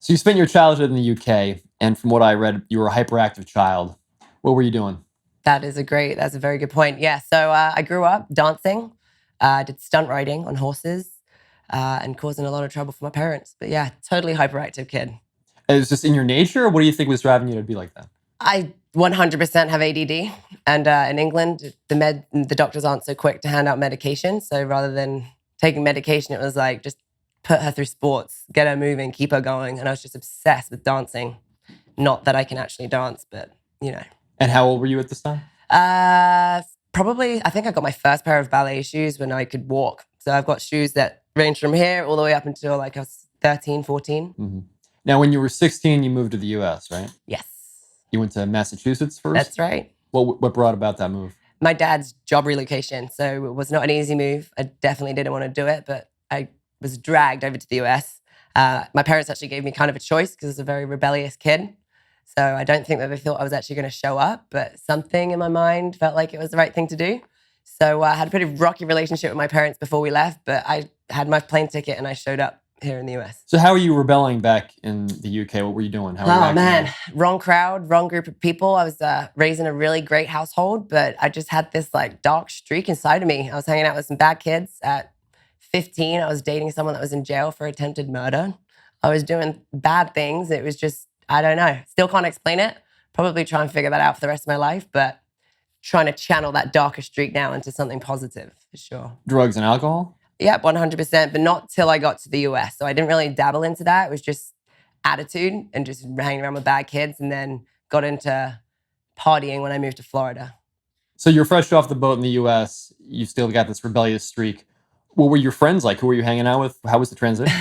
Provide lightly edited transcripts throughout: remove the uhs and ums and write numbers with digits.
So you spent your childhood in the UK, and from what I read, you were a hyperactive child. What were you doing? That's a very good point. Yeah, so I grew up dancing, did stunt riding on horses, and causing a lot of trouble for my parents. But yeah, totally hyperactive kid. Is this in your nature, or what do you think was driving you to be like that? I 100% have ADD, and in England, the doctors aren't so quick to hand out medication. So rather than taking medication, it was like just put her through sports, get her moving, keep her going. And I was just obsessed with dancing. Not that I can actually dance, but you know. And how old were you at this time? Probably, I think I got my first pair of ballet shoes when I could walk. So I've got shoes that range from here all the way up until like I was 13, 14. Mm-hmm. Now, when you were 16, you moved to the US, right? Yes. You went to Massachusetts first? That's right. What brought about that move? My dad's job relocation. So it was not an easy move. I definitely didn't want to do it, but I was dragged over to the US. My parents actually gave me kind of a choice because I was a very rebellious kid. So I don't think that they thought I was actually going to show up, but something in my mind felt like it was the right thing to do. So I had a pretty rocky relationship with my parents before we left, but I had my plane ticket and I showed up here in the US. So how were you rebelling back in the UK? What were you doing? How were you acting out? Wrong crowd, wrong group of people. I was raised in a really great household, but I just had this like dark streak inside of me. I was hanging out with some bad kids. At 15, I was dating someone that was in jail for attempted murder. I was doing bad things. It was just, I don't know. Still can't explain it. Probably try and figure that out for the rest of my life, but trying to channel that darker streak now into something positive for sure. Drugs and alcohol? Yep, 100%, but not till I got to the US. So I didn't really dabble into that. It was just attitude and just hanging around with bad kids, and then got into partying when I moved to Florida. So you're fresh off the boat in the US. You still got this rebellious streak. What were your friends like? Who were you hanging out with? How was the transition?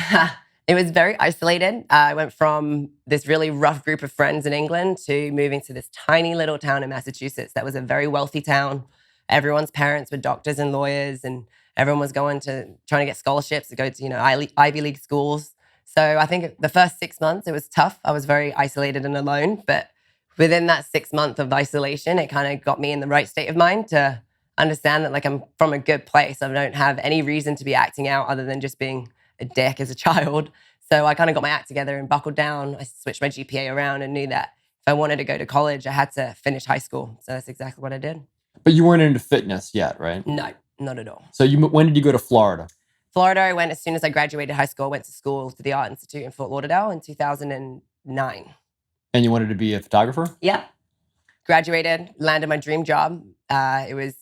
It was very isolated. I went from this really rough group of friends in England to moving to this tiny little town in Massachusetts that was a very wealthy town. Everyone's parents were doctors and lawyers, and everyone was trying to get scholarships to go to, Ivy League schools. So I think the first 6 months, it was tough. I was very isolated and alone, but within that 6 months of isolation, it kind of got me in the right state of mind to understand that like I'm from a good place. I don't have any reason to be acting out other than just being a dick as a child. So I kind of got my act together and buckled down. I switched my GPA around and knew that if I wanted to go to college, I had to finish high school. So that's exactly what I did. But you weren't into fitness yet, right? No, not at all. So when did you go to Florida? Florida, I went as soon as I graduated high school. I went to school to the Art Institute in Fort Lauderdale in 2009. And you wanted to be a photographer? Yeah. Graduated, landed my dream job. It was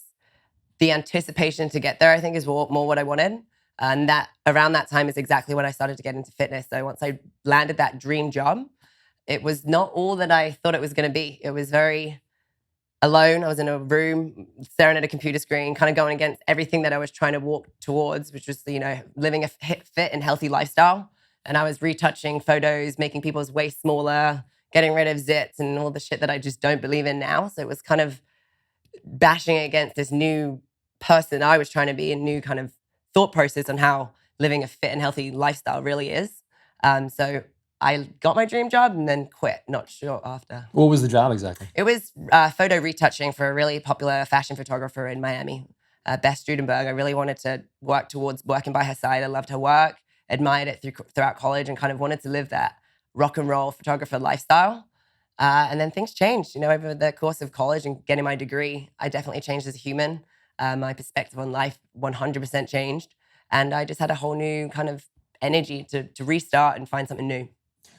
the anticipation to get there, I think, is more what I wanted. And that around that time is exactly when I started to get into fitness. So once I landed that dream job, it was not all that I thought it was going to be. It was very alone. I was in a room staring at a computer screen, kind of going against everything that I was trying to walk towards, which was, living a fit and healthy lifestyle. And I was retouching photos, making people's waist smaller, getting rid of zits and all the shit that I just don't believe in now. So it was kind of bashing against this new person I was trying to be, a new kind of thought process on how living a fit and healthy lifestyle really is. So I got my dream job and then quit, not sure after. What was the job exactly? It was photo retouching for a really popular fashion photographer in Miami, Beth Studenberg. I really wanted to work towards working by her side. I loved her work, admired it throughout college, and kind of wanted to live that rock and roll photographer lifestyle. And then things changed, over the course of college and getting my degree. I definitely changed as a human. My perspective on life 100% changed. And I just had a whole new kind of energy to restart and find something new.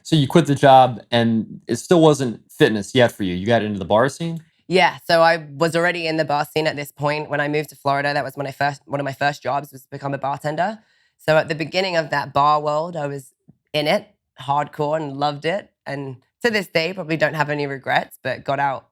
So you quit the job and it still wasn't fitness yet for you. You got into the bar scene? Yeah, so I was already in the bar scene at this point. When I moved to Florida, that was one of my first jobs was to become a bartender. So at the beginning of that bar world, I was in it hardcore and loved it. And to this day, probably don't have any regrets, but got out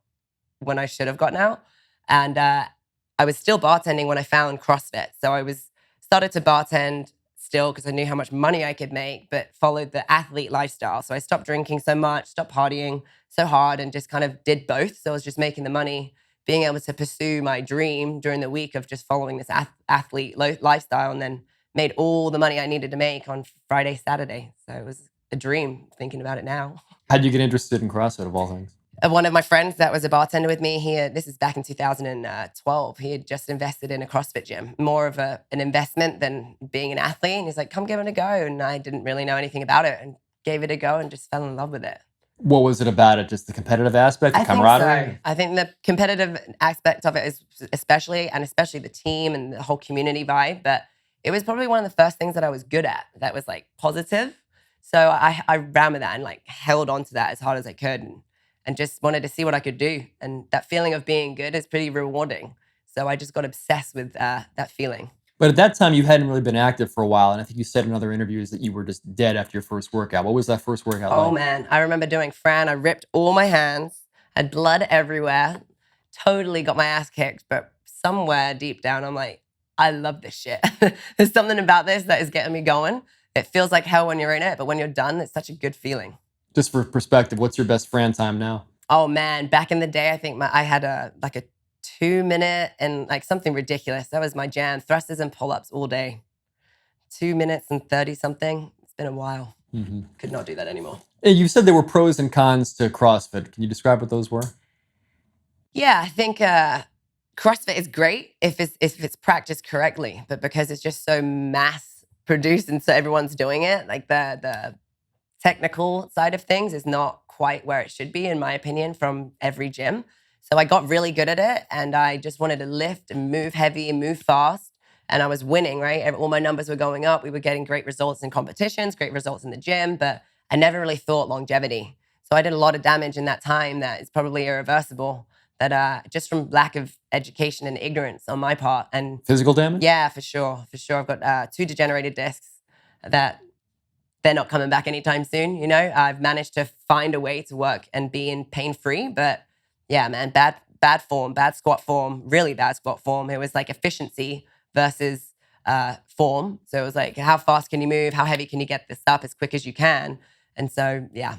when I should have gotten out. And I was still bartending when I found CrossFit. So I started to bartend still because I knew how much money I could make, but followed the athlete lifestyle. So I stopped drinking so much, stopped partying so hard, and just kind of did both. So I was just making the money, being able to pursue my dream during the week of just following this athlete lifestyle, and then made all the money I needed to make on Friday, Saturday. So it was a dream thinking about it now. How did you get interested in CrossFit of all things? One of my friends that was a bartender with me, this is back in 2012, he had just invested in a CrossFit gym, more of an investment than being an athlete. And he's like, come give it a go. And I didn't really know anything about it and gave it a go and just fell in love with it. What was it about it? Just the competitive aspect, the camaraderie? I think so. I think the competitive aspect of it is especially the team and the whole community vibe. But it was probably one of the first things that I was good at that was like positive. So I ran with that and like held on to that as hard as I could and just wanted to see what I could do. And that feeling of being good is pretty rewarding. So I just got obsessed with that feeling. But at that time, you hadn't really been active for a while. And I think you said in other interviews that you were just dead after your first workout. What was that first workout like? Oh, man. I remember doing Fran. I ripped all my hands, had blood everywhere, totally got my ass kicked. But somewhere deep down, I'm like, I love this shit. There's something about this that is getting me going. It feels like hell when you're in it, but when you're done, it's such a good feeling. Just for perspective, what's your best Fran time now? Oh, man. Back in the day, I think I had a 2-minute and like something ridiculous. That was my jam. Thrusters and pull-ups all day. 2 minutes and 30 something. It's been a while. Mm-hmm. Could not do that anymore. You said there were pros and cons to CrossFit. Can you describe what those were? Yeah, I think CrossFit is great if it's practiced correctly, but because it's just so mass produced and so everyone's doing it, like the technical side of things is not quite where it should be, in my opinion, from every gym. So I got really good at it, and I just wanted to lift and move heavy and move fast. And I was winning, right? All my numbers were going up. We were getting great results in competitions, great results in the gym, but I never really thought longevity. So I did a lot of damage in that time that is probably irreversible, that just from lack of education and ignorance on my part. And physical damage? Yeah, for sure. I've got 2 degenerated discs that they're not coming back anytime soon. You know, I've managed to find a way to work and be in pain-free, but yeah, man, bad form, bad squat form, really bad squat form. It was like efficiency versus form. So it was like, how fast can you move? How heavy can you get this up as quick as you can? And so, yeah.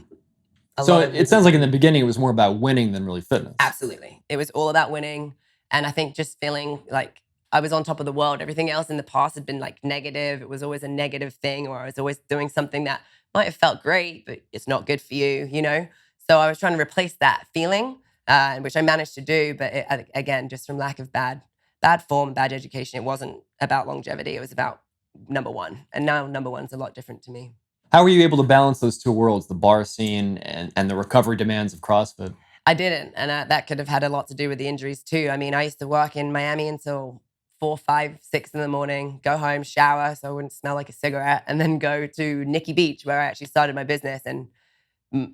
So it sounds like in the beginning, it was more about winning than really fitness. Absolutely. It was all about winning. And I think just feeling like I was on top of the world. Everything else in the past had been like negative. It was always a negative thing, or I was always doing something that might have felt great, but it's not good for you, you know? So I was trying to replace that feeling, which I managed to do. But again, just from lack of bad form, bad education, it wasn't about longevity. It was about number one. And now number one's a lot different to me. How were you able to balance those two worlds, the bar scene and the recovery demands of CrossFit? I didn't. And that could have had a lot to do with the injuries too. I mean, I used to work in Miami until 4, 5, 6 in the morning, go home, shower so I wouldn't smell like a cigarette, and then go to Nikki Beach, where I actually started my business, and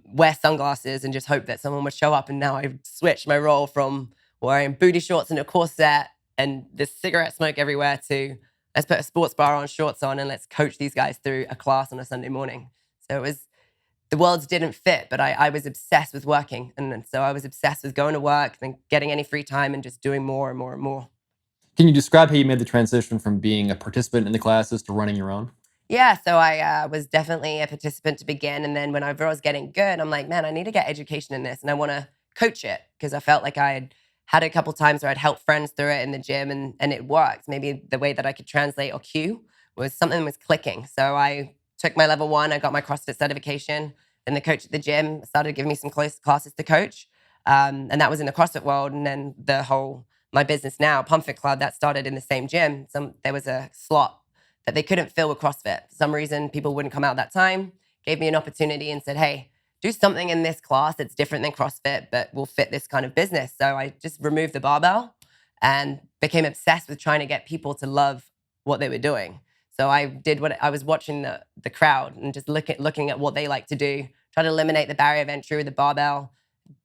wear sunglasses and just hope that someone would show up. And now I've switched my role from wearing booty shorts and a corset and this cigarette smoke everywhere to let's put a sports bar on, shorts on, and let's coach these guys through a class on a Sunday morning. So it was, the worlds didn't fit, but I was obsessed with working. And so I was obsessed with going to work and getting any free time and just doing more and more and more. Can you describe how you made the transition from being a participant in the classes to running your own? Yeah, so I was definitely a participant to begin. And then when I was getting good, I'm like, man, I need to get education in this. And I want to coach it because I felt like I had a couple times where I'd help friends through it in the gym and it worked. Maybe the way that I could translate or cue was something was clicking. So I took my level 1, I got my CrossFit certification. Then the coach at the gym started giving me some classes to coach. And that was in the CrossFit world. And then my business now, Pump Fit Club, that started in the same gym. There was a slot that they couldn't fill with CrossFit. For some reason, people wouldn't come out that time. Gave me an opportunity and said, hey, do something in this class that's different than CrossFit, but will fit this kind of business. So I just removed the barbell and became obsessed with trying to get people to love what they were doing. So I did what I was watching the crowd and just looking at what they like to do, try to eliminate the barrier of entry with the barbell,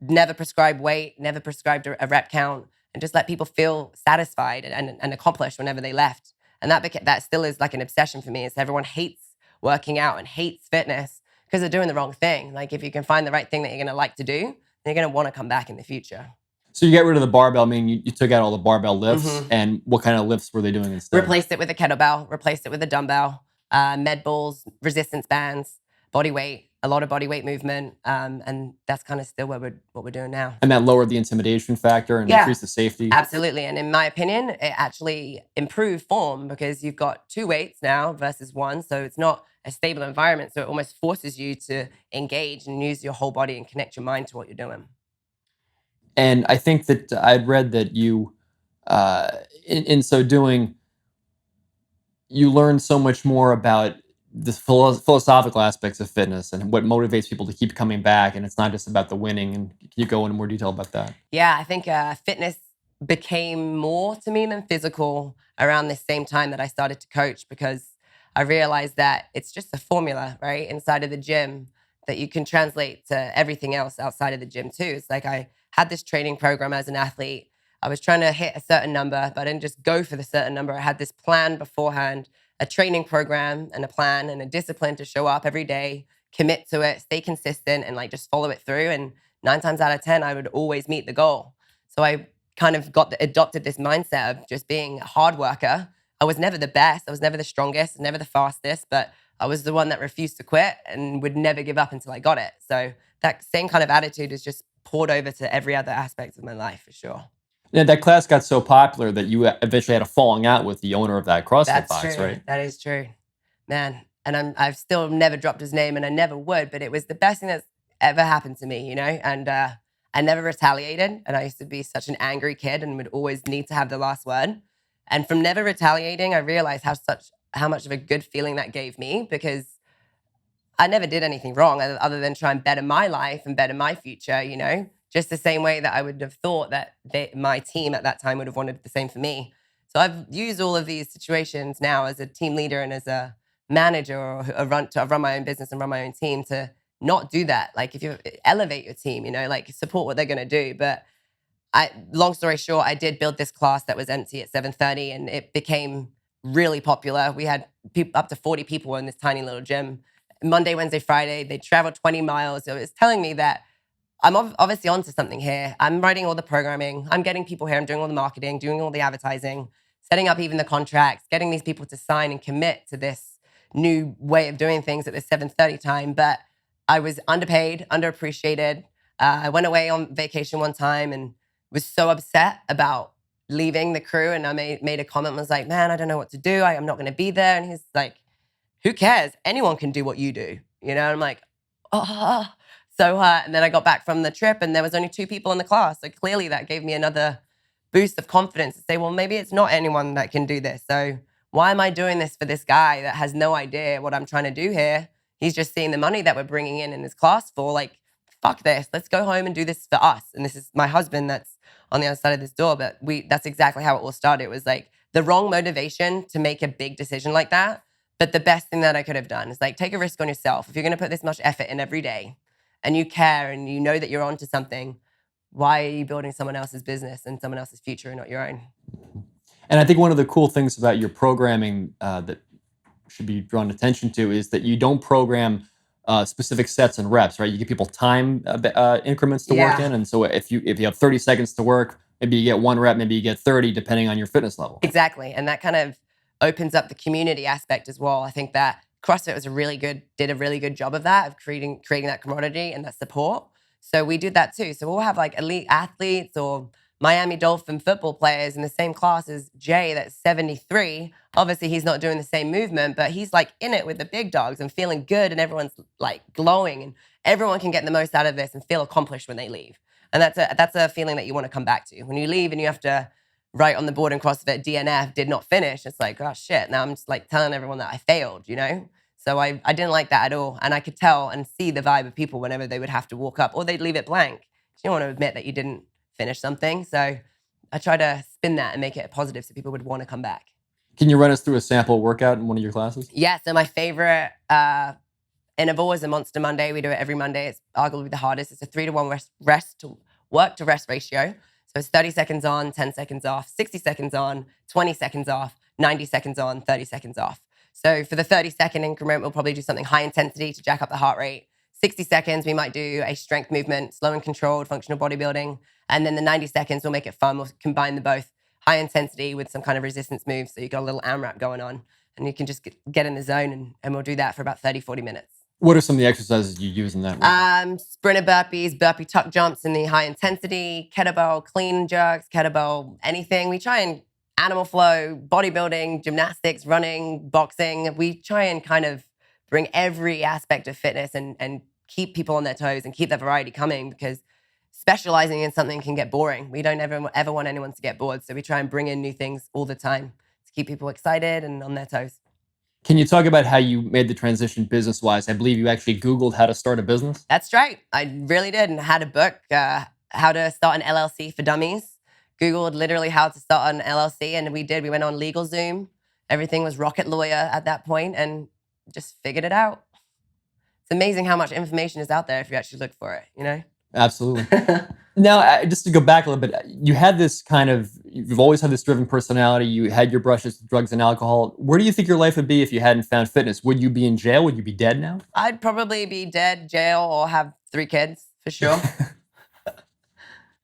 never prescribe weight, never prescribed a rep count, and just let people feel satisfied and accomplished whenever they left. And that still is like an obsession for me, is everyone hates working out and hates fitness because they're doing the wrong thing. Like if you can find the right thing that you're going to like to do, then you're going to want to come back in the future. So you get rid of the barbell, meaning you took out all the barbell lifts, and what kind of lifts were they doing instead? Replaced it with a kettlebell, replaced it with a dumbbell, med balls, resistance bands, body weight, a lot of body weight movement, and that's kind of still what we're doing now. And that lowered the intimidation factor and increased the safety? Absolutely. And in my opinion, it actually improved form because you've got 2 weights now versus 1, so it's not a stable environment, so it almost forces you to engage and use your whole body and connect your mind to what you're doing. And I think that I'd read that you, in so doing, you learned so much more about this philosophical aspects of fitness and what motivates people to keep coming back, and it's not just about the winning. And can you go into more detail about that? Yeah, I think fitness became more to me than physical around the same time that I started to coach, because I realized that it's just a formula, right, inside of the gym that you can translate to everything else outside of the gym too. It's like I had this training program as an athlete. I was trying to hit a certain number, but I didn't just go for the certain number. I had this plan beforehand, a training program and a plan and a discipline to show up every day, commit to it, stay consistent, and like just follow it through. And 9 times out of 10, I would always meet the goal. So I kind of adopted this mindset of just being a hard worker. I was never the best. I was never the strongest, never the fastest, but I was the one that refused to quit and would never give up until I got it. So that same kind of attitude is just poured over to every other aspect of my life for sure. Yeah, that class got so popular that you eventually had a falling out with the owner of that CrossFit That's box, true. right? That is true, man. And I've still never dropped his name, and I never would. But it was the best thing that's ever happened to me, you know. And I never retaliated. And I used to be such an angry kid, and would always need to have the last word. And from never retaliating, I realized how much of a good feeling that gave me, because I never did anything wrong other than try and better my life and better my future, you know, just the same way that I would have thought that my team at that time would have wanted the same for me. So I've used all of these situations now as a team leader and as a manager or to run my own business and run my own team to not do that. Like if you elevate your team, you know, like support what they're going to do. But long story short, I did build this class that was empty at 7:30, and it became really popular. We had up to 40 people in this tiny little gym. Monday, Wednesday, Friday, they traveled 20 miles. So it's telling me that I'm obviously onto something here. I'm writing all the programming. I'm getting people here. I'm doing all the marketing, doing all the advertising, setting up even the contracts, getting these people to sign and commit to this new way of doing things at this 7:30 time. But I was underpaid, underappreciated. I went away on vacation one time and was so upset about leaving the crew. And I made a comment, was like, man, I don't know what to do. I'm not going to be there. And he's like, who cares? Anyone can do what you do. You know, I'm like, oh. And then I got back from the trip and there was only 2 people in the class. So clearly that gave me another boost of confidence to say, well, maybe it's not anyone that can do this. So why am I doing this for this guy that has no idea what I'm trying to do here? He's just seeing the money that we're bringing in this class for. Like, fuck this. Let's go home and do this for us. And this is my husband that's on the other side of this door. But that's exactly how it all started. It was like the wrong motivation to make a big decision like that. But the best thing that I could have done is like take a risk on yourself. If you're going to put this much effort in every day and you care and you know that you're onto something, why are you building someone else's business and someone else's future and not your own? And I think one of the cool things about your programming that should be drawn attention to is that you don't program specific sets and reps, right? You give people time increments to work in, and so if you have 30 seconds to work, maybe you get 1 rep, maybe you get 30, depending on your fitness level. Exactly, and that kind of opens up the community aspect as well. I think that CrossFit did a really good job of that, of creating that commodity and that support. So we did that too. So we'll have like elite athletes or Miami Dolphin football players in the same class as Jay that's 73. Obviously, he's not doing the same movement, but he's like in it with the big dogs and feeling good, and everyone's like glowing, and everyone can get the most out of this and feel accomplished when they leave. And that's a feeling that you want to come back to. When you leave and you have to write on the board in CrossFit, DNF, did not finish, it's like, oh shit, now I'm just like telling everyone that I failed, you know? So I didn't like that at all. And I could tell and see the vibe of people whenever they would have to walk up or they'd leave it blank. You don't want to admit that you didn't finish something. So I try to spin that and make it a positive so people would want to come back. Can you run us through a sample workout in one of your classes? Yeah, so my favorite interval is a Monster Monday. We do it every Monday. It's arguably the hardest. It's a 3-to-1 work to rest ratio. So it's 30 seconds on, 10 seconds off, 60 seconds on, 20 seconds off, 90 seconds on, 30 seconds off. So for the 30-second increment, we'll probably do something high intensity to jack up the heart rate. 60 seconds, we might do a strength movement, slow and controlled, functional bodybuilding. And then the 90 seconds, we'll make it fun. We'll combine the both high intensity with some kind of resistance move. So you got a little AMRAP going on and you can just get in the zone and we'll do that for about 30, 40 minutes. What are some of the exercises you use in that workout? Sprinter burpees, burpee tuck jumps in the high intensity, kettlebell clean jerks, kettlebell anything. We try and animal flow, bodybuilding, gymnastics, running, boxing. We try and kind of bring every aspect of fitness and keep people on their toes and keep that variety coming, because specializing in something can get boring. We don't ever want anyone to get bored. So we try and bring in new things all the time to keep people excited and on their toes. Can you talk about how you made the transition business-wise? I believe you actually Googled how to start a business. That's right. I really did, and had a book, how to start an LLC for dummies. Googled literally how to start an LLC, and we did. We went on LegalZoom. Everything was Rocket Lawyer at that point, and just figured it out. It's amazing how much information is out there if you actually look for it, you know? Absolutely. Now, just to go back a little bit, you've always had this driven personality. You had your brushes with drugs and alcohol. Where do you think your life would be if you hadn't found fitness? Would you be in jail? Would you be dead now? I'd probably be dead, jail, or have 3 kids, for sure.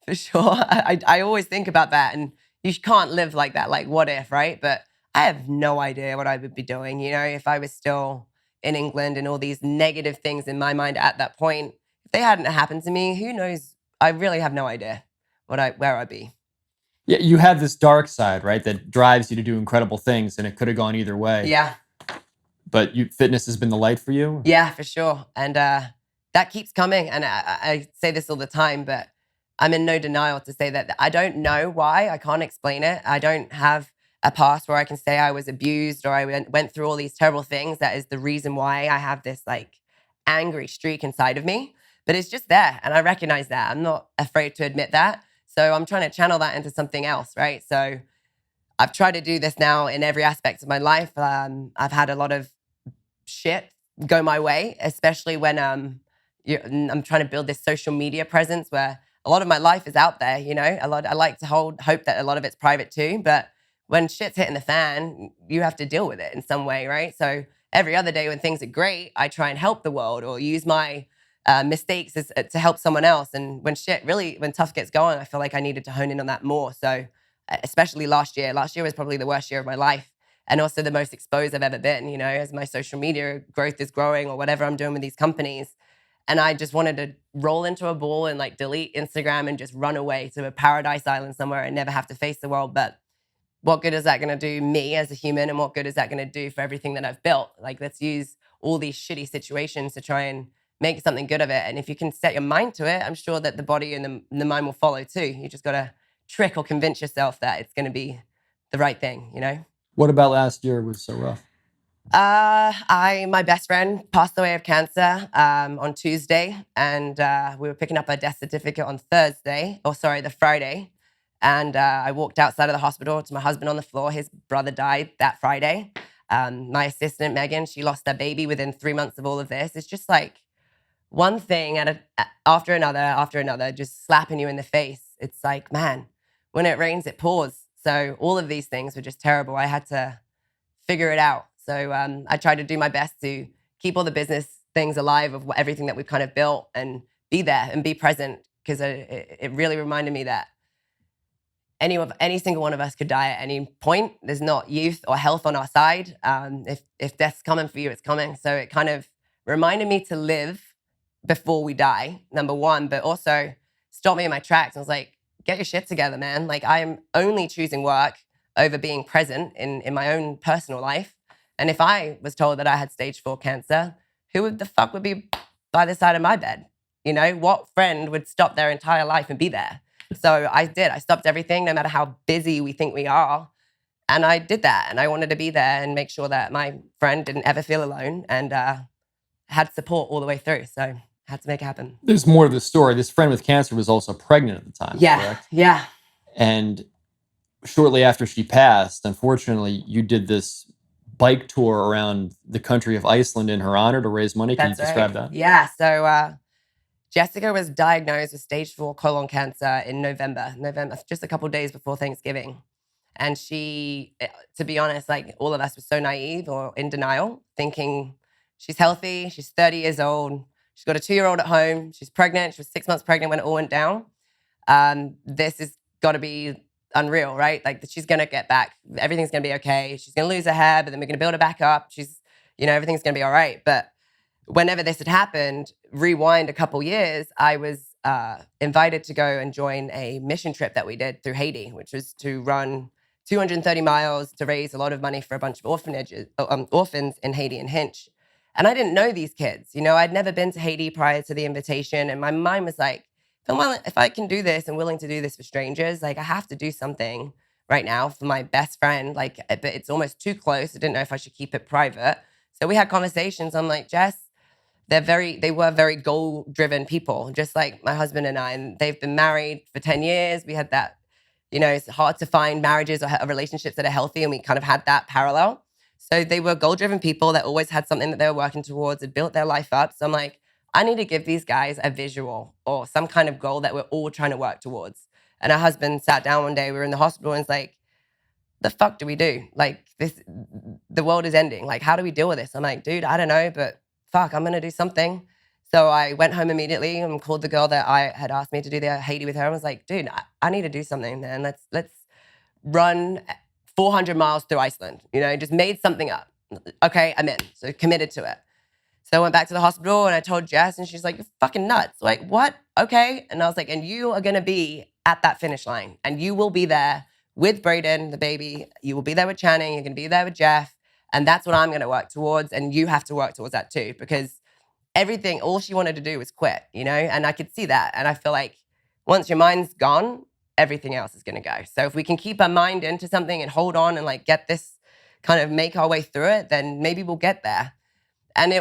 For sure. I always think about that, and you can't live like that. Like, what if, right? But I have no idea what I would be doing, you know, if I was still in England and all these negative things in my mind at that point. If they hadn't happened to me, who knows? I really have no idea where I'd be. Yeah, you have this dark side, right, that drives you to do incredible things, and it could have gone either way. Yeah. But fitness has been the light for you? Yeah, for sure. And that keeps coming. And I say this all the time, but I'm in no denial to say that I don't know why. I can't explain it. I don't have a past where I can say I was abused or I went through all these terrible things. That is the reason why I have this like angry streak inside of me. But it's just there. And I recognize that. I'm not afraid to admit that. So I'm trying to channel that into something else, right? So I've tried to do this now in every aspect of my life. I've had a lot of shit go my way, especially when I'm trying to build this social media presence where a lot of my life is out there, you know. I like to hope that a lot of it's private too, but when shit's hitting the fan, you have to deal with it in some way, right? So every other day when things are great, I try and help the world or use my mistakes to help someone else. And when tough gets going, I feel like I needed to hone in on that more. So especially last year was probably the worst year of my life. And also the most exposed I've ever been, you know, as my social media growth is growing or whatever I'm doing with these companies. And I just wanted to roll into a ball and like delete Instagram and just run away to a paradise island somewhere and never have to face the world. But what good is that going to do me as a human? And what good is that going to do for everything that I've built? Like, let's use all these shitty situations to try and make something good of it. And if you can set your mind to it, I'm sure that the body and the mind will follow too. You just got to trick or convince yourself that it's going to be the right thing, you know? What about last year was so rough? My best friend passed away of cancer on Tuesday, and we were picking up her death certificate on the Friday. And I walked outside of the hospital to my husband on the floor. His brother died that Friday. My assistant, Megan, she lost her baby within 3 months of all of this. It's just like one thing after another, just slapping you in the face. It's like, man, when it rains, it pours. So all of these things were just terrible. I had to figure it out. So I tried to do my best to keep all the business things alive of everything that we've kind of built and be there and be present, because it really reminded me that any single one of us could die at any point. There's not youth or health on our side. If death's coming for you, it's coming. So it kind of reminded me to live before we die, number one, but also stopped me in my tracks. I was like, get your shit together, man. Like, I am only choosing work over being present in my own personal life. And if I was told that I had stage 4 cancer, who the fuck would be by the side of my bed? You know, what friend would stop their entire life and be there? So I did. I stopped everything, no matter how busy we think we are. And I did that. And I wanted to be there and make sure that my friend didn't ever feel alone and had support all the way through. So I had to make it happen. There's more to the story. This friend with cancer was also pregnant at the time, correct? Yeah. And shortly after she passed, unfortunately, you did this bike tour around the country of Iceland in her honor to raise money. Can you describe that? Yeah. So Jessica was diagnosed with stage 4 colon cancer in November, just a couple of days before Thanksgiving. And she, to be honest, like all of us were so naive or in denial, thinking she's healthy, she's 30 years old, she's got a 2-year-old at home, she's pregnant, she was 6 months pregnant when it all went down. This has got to be unreal, right? Like, she's going to get back. Everything's going to be okay. She's going to lose her hair, but then we're going to build her back up. Everything's going to be all right. But whenever this had happened, rewind a couple years, I was invited to go and join a mission trip that we did through Haiti, which was to run 230 miles to raise a lot of money for a bunch of orphans in Haiti and Hinch. And I didn't know these kids. You know, I'd never been to Haiti prior to the invitation. And my mind was like, if I can do this and willing to do this for strangers, like, I have to do something right now for my best friend, like, but it's almost too close. I didn't know if I should keep it private. So we had conversations. I'm like, Jess, they were very goal-driven people, just like my husband and I, and they've been married for 10 years. We had that, it's hard to find marriages or relationships that are healthy, and we kind of had that parallel. So they were goal-driven people that always had something that they were working towards and built their life up. So I'm like, I need to give these guys a visual or some kind of goal that we're all trying to work towards. And her husband sat down one day, we were in the hospital, and was like, the fuck do we do? Like, the world is ending. Like, how do we deal with this? I'm like, dude, I don't know, but fuck, I'm going to do something. So I went home immediately and called the girl that I had asked me to do the Haiti with her. I was like, dude, I need to do something, man. Let's run 400 miles through Iceland. Just made something up. Okay, I'm in. So committed to it. So I went back to the hospital and I told Jess, and she's like, you're fucking nuts. Like, what? Okay. And I was like, and you are going to be at that finish line, and you will be there with Brayden, the baby. You will be there with Channing. You're going to be there with Jeff. And that's what I'm going to work towards. And you have to work towards that too, because all she wanted to do was quit, and I could see that. And I feel like once your mind's gone, everything else is going to go. So if we can keep our mind into something and hold on and like get this, kind of make our way through it, then maybe we'll get there. And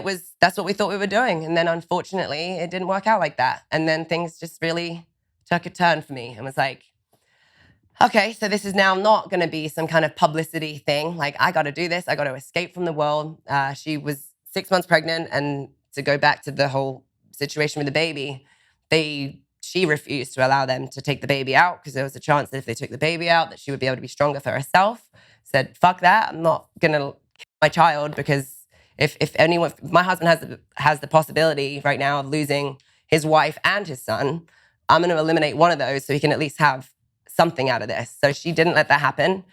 that's what we thought we were doing. And then unfortunately, it didn't work out like that. And then things just really took a turn for me and was like, okay, so this is now not going to be some kind of publicity thing. Like, I got to do this. I got to escape from the world. She was 6 months pregnant. And to go back to the whole situation with the baby, she refused to allow them to take the baby out, because there was a chance that if they took the baby out, that she would be able to be stronger for herself. Said, fuck that. I'm not going to kill my child, because if anyone, my husband has the possibility right now of losing his wife and his son, I'm going to eliminate one of those so he can at least have something out of this. So she didn't let that happen.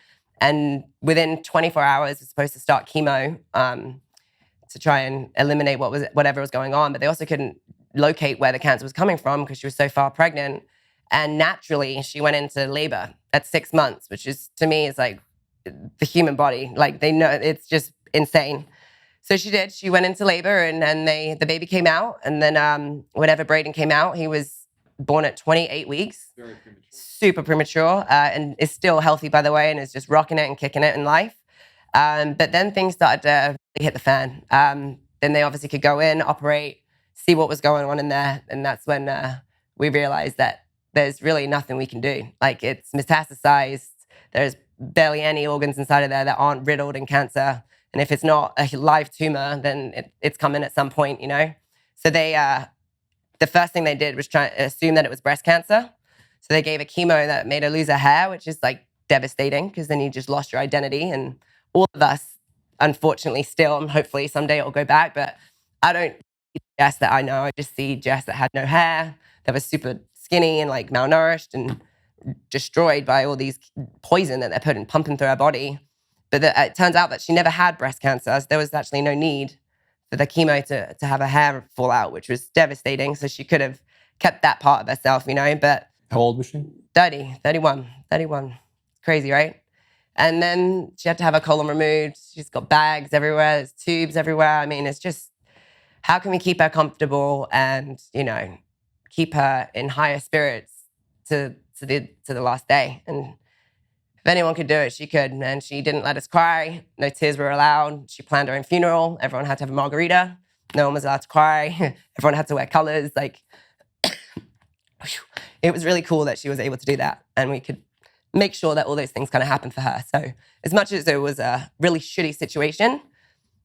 And within 24 hours, was supposed to start chemo to try and eliminate whatever was going on. But they also couldn't locate where the cancer was coming from because she was so far pregnant. And naturally, she went into labor at 6 months, which is, to me, is like the human body. Like, they know, it's just insane. So she did. She went into labor, and then the baby came out. And then whenever Brayden came out, he was born at 28 weeks. Very premature. Super premature, and is still healthy, by the way, and is just rocking it and kicking it in life. But then things started to really hit the fan. Then they obviously could go in, operate, see what was going on in there. And that's when we realized that there's really nothing we can do. Like, it's metastasized. There's barely any organs inside of there that aren't riddled in cancer. And if it's not a live tumor, then it's coming at some point, So the first thing they did was try to assume that it was breast cancer. So they gave a chemo that made her lose her hair, which is like devastating, because then you just lost your identity. And all of us, unfortunately, still, and hopefully someday it'll go back, but I don't see Jess that I know. I just see Jess that had no hair, that was super skinny and like malnourished and destroyed by all these poison that they're pumping through her body. But it turns out that she never had breast cancer. So there was actually no need for the chemo to have her hair fall out, which was devastating. So she could have kept that part of herself, But how old was she? 31. Crazy, right? And then she had to have her colon removed. She's got bags everywhere. There's tubes everywhere. I mean, it's just, how can we keep her comfortable and, keep her in higher spirits to the last day? And if anyone could do it, she could. And she didn't let us cry. No tears were allowed. She planned her own funeral. Everyone had to have a margarita. No one was allowed to cry. Everyone had to wear colors. Like, it was really cool that she was able to do that. And we could make sure that all those things kind of happened for her. So as much as it was a really shitty situation,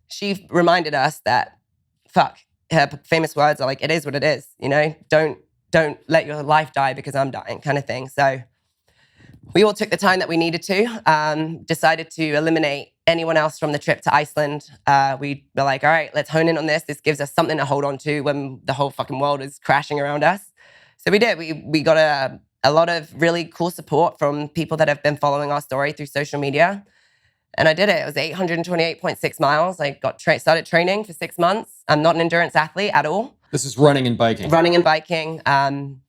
she reminded us that, fuck, her famous words are like, it is what it is, Don't let your life die because I'm dying, kind of thing. So we all took the time that we needed to, decided to eliminate anyone else from the trip to Iceland. We were like, all right, let's hone in on this. This gives us something to hold on to when the whole fucking world is crashing around us. So we did. We got a lot of really cool support from people that have been following our story through social media. And I did it. It was 828.6 miles. I started training for 6 months. I'm not an endurance athlete at all. This is running and biking. Running and biking. And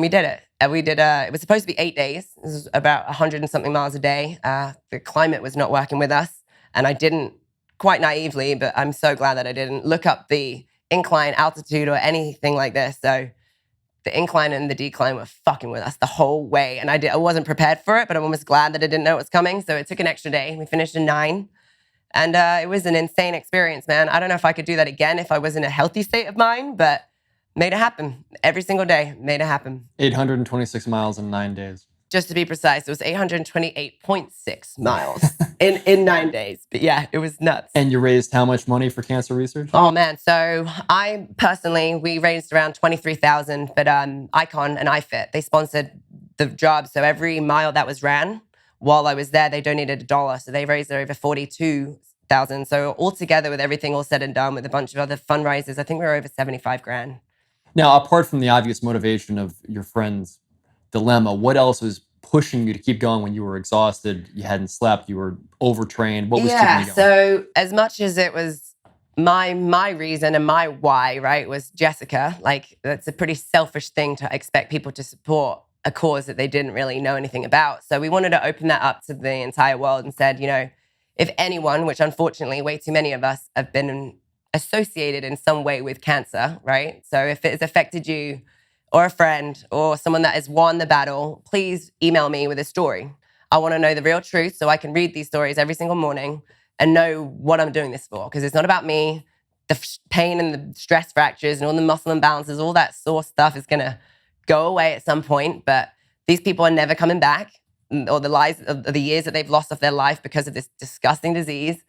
we did it. It was supposed to be 8 days. This was about 100 and something miles a day. The climate was not working with us. And I didn't, quite naively, but I'm so glad that I didn't look up the incline altitude or anything like this. So the incline and the decline were fucking with us the whole way. And I wasn't prepared for it, but I'm almost glad that I didn't know it was coming. So it took an extra day. We finished in 9. And it was an insane experience, man. I don't know if I could do that again if I was in a healthy state of mind, but made it happen. Every single day, made it happen. 826 miles in 9 days. Just to be precise, it was 828.6 miles in 9 days. But yeah, it was nuts. And you raised how much money for cancer research? Oh man, so we raised around 23,000, but Icon and iFit, they sponsored the job. So every mile that was ran while I was there, they donated $1. So they raised over 42,000. So altogether, with everything all said and done, with a bunch of other fundraisers, I think we were over 75 grand. Now, apart from the obvious motivation of your friend's dilemma, what else was pushing you to keep going when you were exhausted, you hadn't slept, you were overtrained? What was keeping you going? So as much as it was my reason and my why, right, was Jessica. Like, that's a pretty selfish thing to expect people to support a cause that they didn't really know anything about. So we wanted to open that up to the entire world and said, if anyone, which unfortunately way too many of us have been associated in some way with cancer, right? So if it has affected you or a friend or someone that has won the battle, please email me with a story. I want to know the real truth so I can read these stories every single morning and know what I'm doing this for. Because it's not about me. The pain and the stress fractures and all the muscle imbalances, all that sore stuff is going to go away at some point. But these people are never coming back, or the lives of the years that they've lost of their life because of this disgusting disease.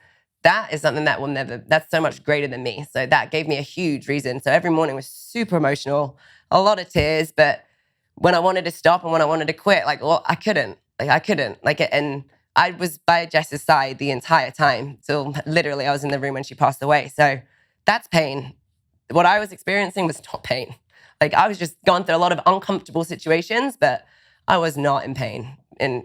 That is something that will never, that's so much greater than me. So that gave me a huge reason. So every morning was super emotional, a lot of tears. But when I wanted to stop and when I wanted to quit, I couldn't. And I was by Jess's side the entire time. So literally I was in the room when she passed away. So that's pain. What I was experiencing was not pain. I was just going through a lot of uncomfortable situations, but I was not in pain. And,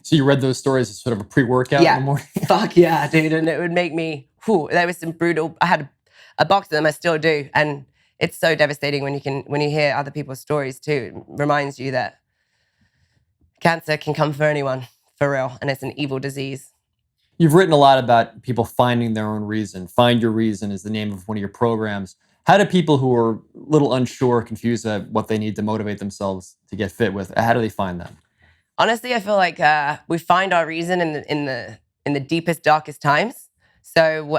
So you read those stories as sort of a pre-workout in the morning? Fuck yeah, dude. And it would make me, there was some brutal, I had a box of them, I still do. And it's so devastating when you hear other people's stories too. It reminds you that cancer can come for anyone, for real. And it's an evil disease. You've written a lot about people finding their own reason. Find Your Reason is the name of one of your programs. How do people who are a little unsure, confused at what they need to motivate themselves to get fit with, how do they find that? Honestly, I feel like we find our reason in the deepest, darkest times. So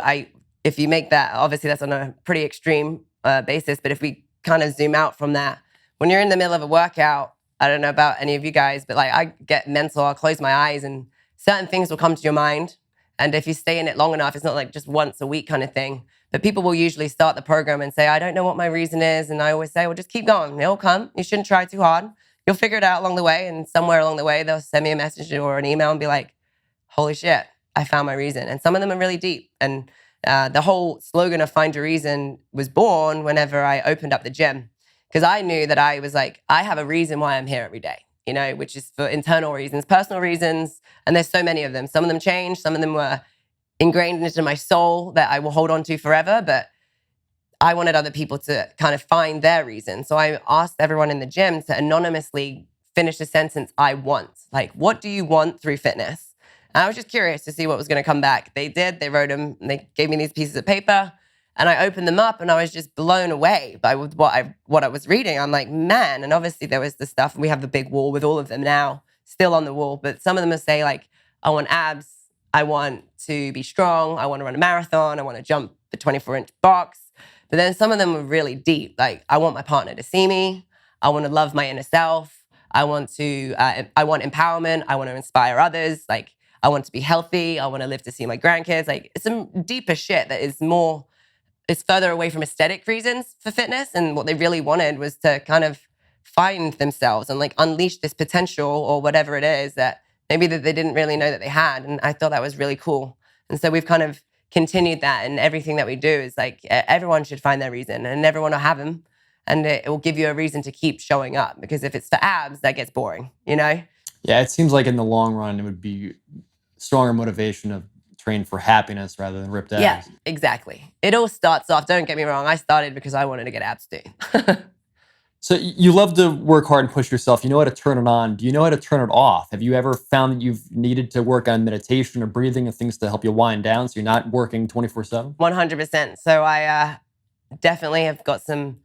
if you make that, obviously that's on a pretty extreme basis, but if we kind of zoom out from that, when you're in the middle of a workout, I don't know about any of you guys, but I get mental, I'll close my eyes and certain things will come to your mind. And if you stay in it long enough, it's not like just once a week kind of thing. But people will usually start the program and say, I don't know what my reason is. And I always say, well, just keep going. It'll come. You shouldn't try too hard. You'll figure it out along the way. And somewhere along the way, they'll send me a message or an email and be like, holy shit, I found my reason. And some of them are really deep. And the whole slogan of Find Your Reason was born whenever I opened up the gym. Because I knew that I was like, I have a reason why I'm here every day, which is for internal reasons, personal reasons. And there's so many of them. Some of them changed. Some of them were ingrained into my soul that I will hold on to forever. But I wanted other people to kind of find their reason. So I asked everyone in the gym to anonymously finish the sentence, I want. Like, what do you want through fitness? And I was just curious to see what was going to come back. They did. They wrote them. And they gave me these pieces of paper. And I opened them up and I was just blown away by what I was reading. I'm like, man. And obviously there was the stuff. We have the big wall with all of them now still on the wall. But some of them will say like, I want abs. I want to be strong. I want to run a marathon. I want to jump the 24-inch box. But then some of them were really deep. Like, I want my partner to see me. I want to love my inner self. I want empowerment. I want to inspire others. Like, I want to be healthy. I want to live to see my grandkids. Like, it's some deeper shit that is it's further away from aesthetic reasons for fitness. And what they really wanted was to kind of find themselves and like unleash this potential or whatever it is that maybe that they didn't really know that they had. And I thought that was really cool. And so we've kind of continued that, and everything that we do is like everyone should find their reason and everyone will have them, and it will give you a reason to keep showing up, because if it's for abs, that gets boring, Yeah, it seems like in the long run, it would be stronger motivation of train for happiness rather than ripped abs. Yeah, exactly. It all starts off, don't get me wrong, I started because I wanted to get abs too. So you love to work hard and push yourself. You know how to turn it on. Do you know how to turn it off? Have you ever found that you've needed to work on meditation or breathing and things to help you wind down so you're not working 24/7? 100%. So I definitely have got some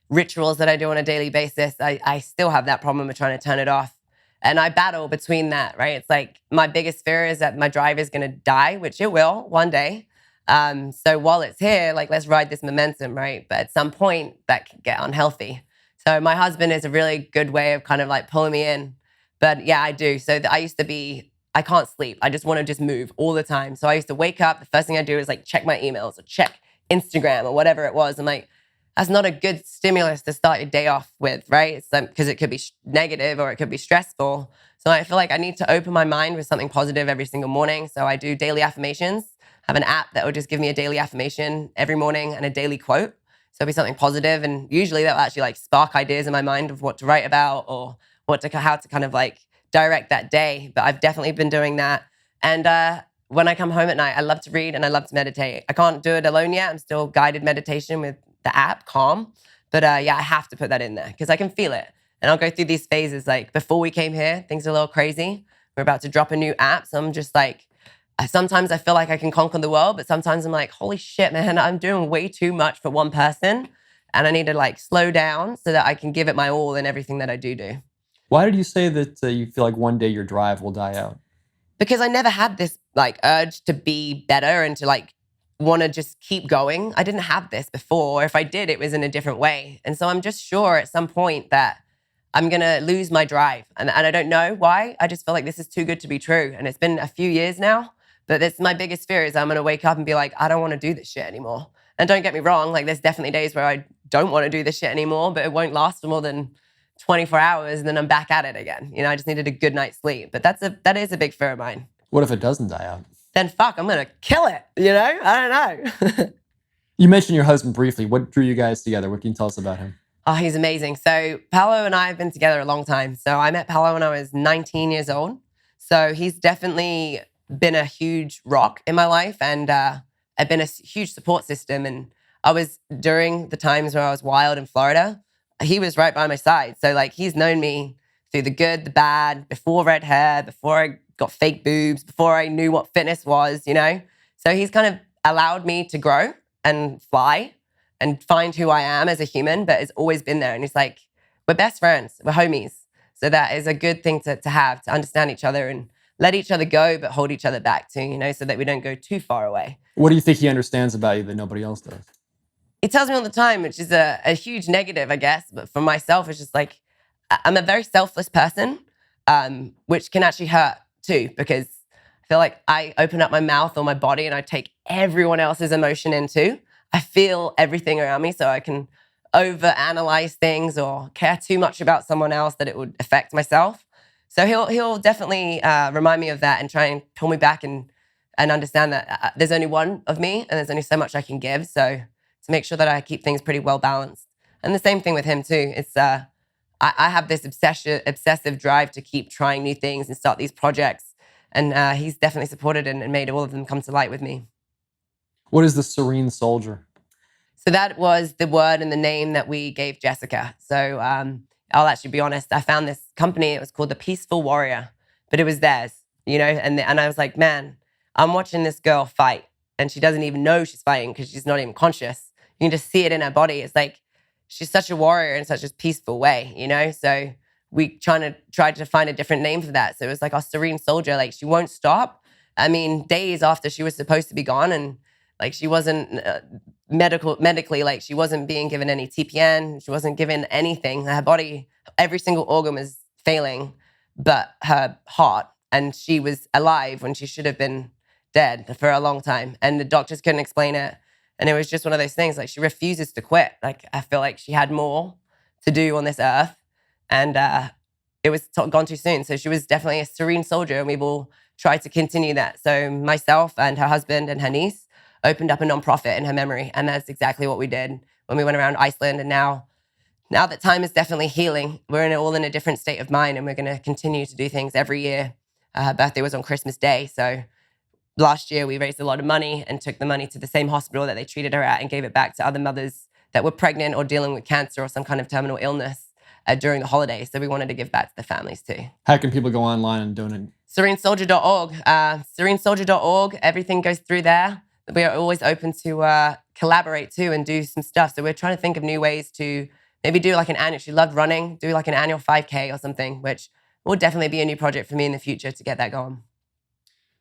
rituals that I do on a daily basis, I still have that problem of trying to turn it off. And I battle between that, right? It's like my biggest fear is that my drive is going to die, which it will one day. So while it's here, like, let's ride this momentum, right? But at some point that can get unhealthy. So my husband is a really good way of kind of like pulling me in. But yeah, I do. So I used to be, I can't sleep. I just want to just move all the time. So I used to wake up. The first thing I do is like check my emails or check Instagram or whatever it was. I'm like, that's not a good stimulus to start your day off with, right? It's because it could be negative or it could be stressful. So I feel like I need to open my mind with something positive every single morning. So I do daily affirmations. I have an app that will just give me a daily affirmation every morning and a daily quote. So it'll be something positive, and usually that will actually like spark ideas in my mind of what to write about or how to kind of like direct that day. But I've definitely been doing that. And when I come home at night, I love to read and I love to meditate. I can't do it alone yet. I'm still guided meditation with the app, Calm. But yeah, I have to put that in there because I can feel it. And I'll go through these phases. Like before we came here, things are a little crazy. We're about to drop a new app. So I'm just like, sometimes I feel like I can conquer the world, but sometimes I'm like, holy shit, man, I'm doing way too much for one person. And I need to like slow down so that I can give it my all in everything that I do. Why did you say that you feel like one day your drive will die out? Because I never had this like urge to be better and to like want to just keep going. I didn't have this before. If I did, it was in a different way. And so I'm just sure at some point that I'm going to lose my drive. And I don't know why. I just feel like this is too good to be true. And it's been a few years now. But that's my biggest fear is I'm going to wake up and be like, I don't want to do this shit anymore. And don't get me wrong, like there's definitely days where I don't want to do this shit anymore, but it won't last for more than 24 hours and then I'm back at it again. You know, I just needed a good night's sleep. But that is a big fear of mine. What if it doesn't die out? Then fuck, I'm going to kill it. You know? I don't know. You mentioned your husband briefly. What drew you guys together? What can you tell us about him? Oh, he's amazing. So Paulo and I have been together a long time. So I met Paulo when I was 19 years old. So he's definitely been a huge rock in my life and I've been a huge support system. And I was, during the times where I was wild in Florida, he was right by my side. So like he's known me through the good, the bad, before red hair, before I got fake boobs, before I knew what fitness was, you know? So he's kind of allowed me to grow and fly and find who I am as a human, but has always been there. And he's like, we're best friends, we're homies. So that is a good thing to have, to understand each other and let each other go, but hold each other back too, you know, so that we don't go too far away. What do you think he understands about you that nobody else does? He tells me all the time, which is a huge negative, I guess. But for myself, it's just like, I'm a very selfless person, which can actually hurt too, because I feel like I open up my mouth or my body and I take everyone else's emotion into. I feel everything around me, so I can overanalyze things or care too much about someone else that it would affect myself. So he'll definitely remind me of that and try and pull me back and understand that there's only one of me and there's only so much I can give. So to make sure that I keep things pretty well balanced. And the same thing with him too. It's I have this obsessive drive to keep trying new things and start these projects. And he's definitely supported and made all of them come to light with me. What is the Serene Soldier? So that was the word and the name that we gave Jessica. So I'll actually be honest, I found this company, it was called The Peaceful Warrior, but it was theirs, you know? And I was like, man, I'm watching this girl fight and she doesn't even know she's fighting because she's not even conscious. You can just see it in her body. It's like, she's such a warrior in such a peaceful way, you know? So we tried to find a different name for that. So it was like our Serene Soldier, like she won't stop. I mean, days after she was supposed to be gone and like she wasn't medically, like she wasn't being given any TPN. She wasn't given anything. Her body, every single organ was failing, but her heart, and she was alive when she should have been dead for a long time. And the doctors couldn't explain it. And it was just one of those things, like she refuses to quit. Like I feel like she had more to do on this earth and it was gone too soon. So she was definitely a serene soldier and we've all tried to continue that. So myself and her husband and her niece opened up a nonprofit in her memory. And that's exactly what we did when we went around Iceland. And now that time is definitely healing, we're all in a different state of mind and we're going to continue to do things every year. Her birthday was on Christmas Day. So last year we raised a lot of money and took the money to the same hospital that they treated her at and gave it back to other mothers that were pregnant or dealing with cancer or some kind of terminal illness during the holidays. So we wanted to give back to the families too. How can people go online and donate? SereneSoldier.org. SereneSoldier.org. Everything goes through there. We are always open to collaborate too and do some stuff. So we're trying to think of new ways to maybe do like an annual, she loved running, do like an annual 5K or something, which will definitely be a new project for me in the future to get that going.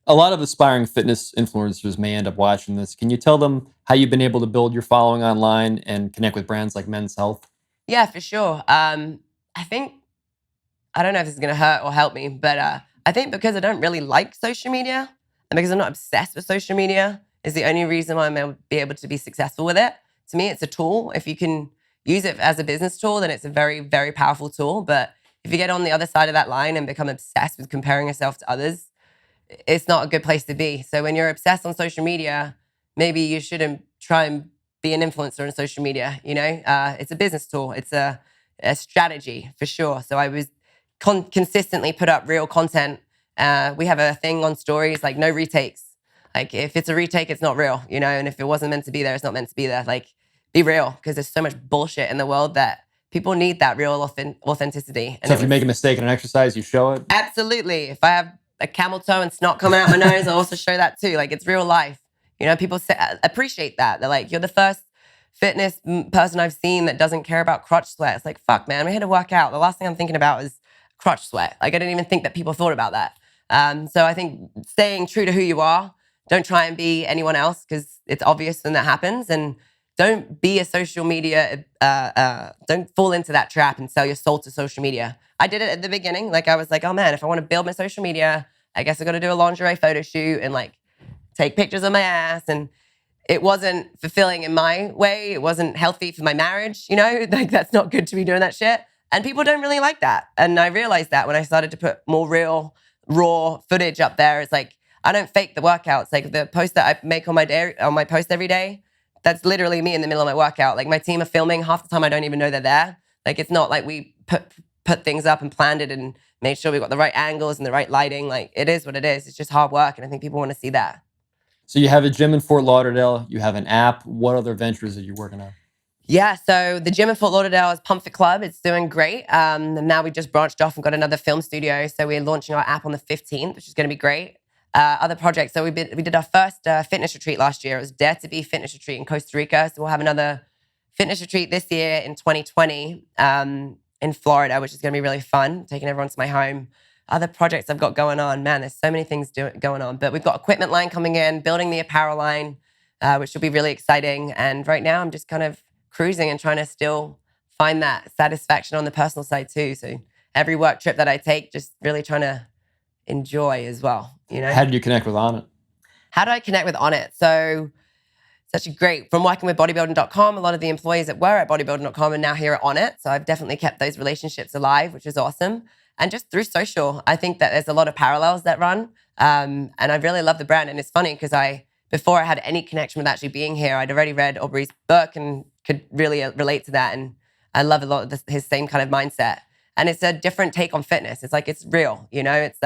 A lot of aspiring fitness influencers may end up watching this. Can you tell them how you've been able to build your following online and connect with brands like Men's Health? Yeah, for sure. I think, I don't know if this is going to hurt or help me, but I think because I don't really like social media and because I'm not obsessed with social media is the only reason why I'm able to be able to be successful with it. To me, it's a tool. If you can use it as a business tool, then it's a very, very powerful tool. But if you get on the other side of that line and become obsessed with comparing yourself to others, it's not a good place to be. So when you're obsessed on social media, maybe you shouldn't try and be an influencer on social media. It's a business tool. It's a strategy for sure. So I was consistently put up real content. We have a thing on stories like no retakes. Like if it's a retake, it's not real, and if it wasn't meant to be there, it's not meant to be there. Like be real, because there's so much bullshit in the world that people need that real authenticity. So if you make a mistake in an exercise, you show it? Absolutely. If I have a camel toe and snot coming out my nose, I also show that too. Like it's real life. People appreciate that. They're like, you're the first fitness person I've seen that doesn't care about crotch sweat. It's like, fuck, man, we're here to work out. The last thing I'm thinking about is crotch sweat. Like I didn't even think that people thought about that. So I think staying true to who you are, don't try and be anyone else because it's obvious when that happens. And don't be a social media, don't fall into that trap and sell your soul to social media. I did it at the beginning. Like I was like, oh man, if I want to build my social media, I guess I got to do a lingerie photo shoot and like take pictures of my ass. And it wasn't fulfilling in my way. It wasn't healthy for my marriage, like that's not good to be doing that shit. And people don't really like that. And I realized that when I started to put more real, raw footage up there. It's like, I don't fake the workouts. Like the post that I make on my post every day, that's literally me in the middle of my workout. Like my team are filming. Half the time I don't even know they're there. Like it's not like we put things up and planned it and made sure we got the right angles and the right lighting. Like it is what it is. It's just hard work. And I think people want to see that. So you have a gym in Fort Lauderdale. You have an app. What other ventures are you working on? Yeah, so the gym in Fort Lauderdale is Pump Fit Club. It's doing great. And now we just branched off and got another film studio. So we're launching our app on the 15th, which is going to be great. Other projects. So we did our first fitness retreat last year. It was Dare to Be Fitness Retreat in Costa Rica. So we'll have another fitness retreat this year in 2020 in Florida, which is going to be really fun, taking everyone to my home. Other projects I've got going on. Man, there's so many things going on. But we've got equipment line coming in, building the apparel line, which will be really exciting. And right now I'm just kind of cruising and trying to still find that satisfaction on the personal side too. So every work trip that I take, just really trying to enjoy as well. How did you connect with Onnit? How did I connect with Onnit? So it's actually great. From working with bodybuilding.com, a lot of the employees that were at bodybuilding.com are now here at Onnit. So I've definitely kept those relationships alive, which is awesome. And just through social, I think that there's a lot of parallels that run. And I really love the brand. And it's funny because before I had any connection with actually being here, I'd already read Aubrey's book and could really relate to that. And I love a lot of his same kind of mindset. And it's a different take on fitness. It's like, it's real, it's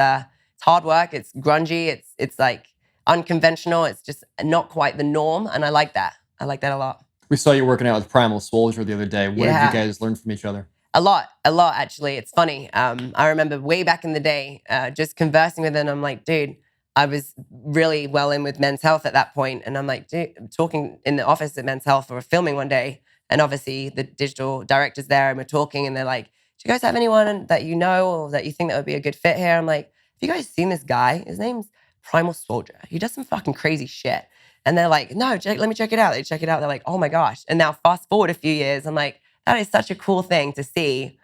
hard work. It's grungy. It's like unconventional. It's just not quite the norm. And I like that. I like that a lot. We saw you working out with Primal Soldier the other day. What did you guys learn from each other? A lot, actually. It's funny. I remember way back in the day, just conversing with him. I'm like, dude, I was really well in with Men's Health at that point. And I'm like, dude, I'm talking in the office at Men's Health for filming one day. And obviously the digital director's there and we're talking and they're like, do you guys have anyone that you know or that you think that would be a good fit here? I'm like, have you guys seen this guy? His name's Primal Soldier. He does some fucking crazy shit. And they're like, no, let me check it out. They check it out. They're like, oh my gosh. And now fast forward a few years, I'm like, that is such a cool thing to see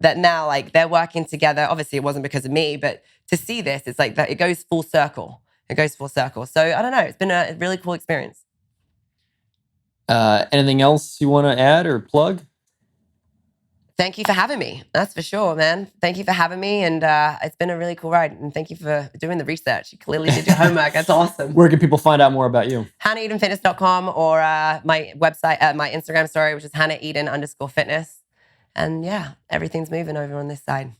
that now like they're working together. Obviously it wasn't because of me, but to see this, it's like that it goes full circle. It goes full circle. So I don't know. It's been a really cool experience. Anything else you want to add or plug? Thank you for having me. That's for sure, man. Thank you for having me. And it's been a really cool ride. And thank you for doing the research. You clearly did your homework. That's awesome. Where can people find out more about you? HannahEdenFitness.com or my website, my Instagram story, which is HannahEden_fitness. And yeah, everything's moving over on this side.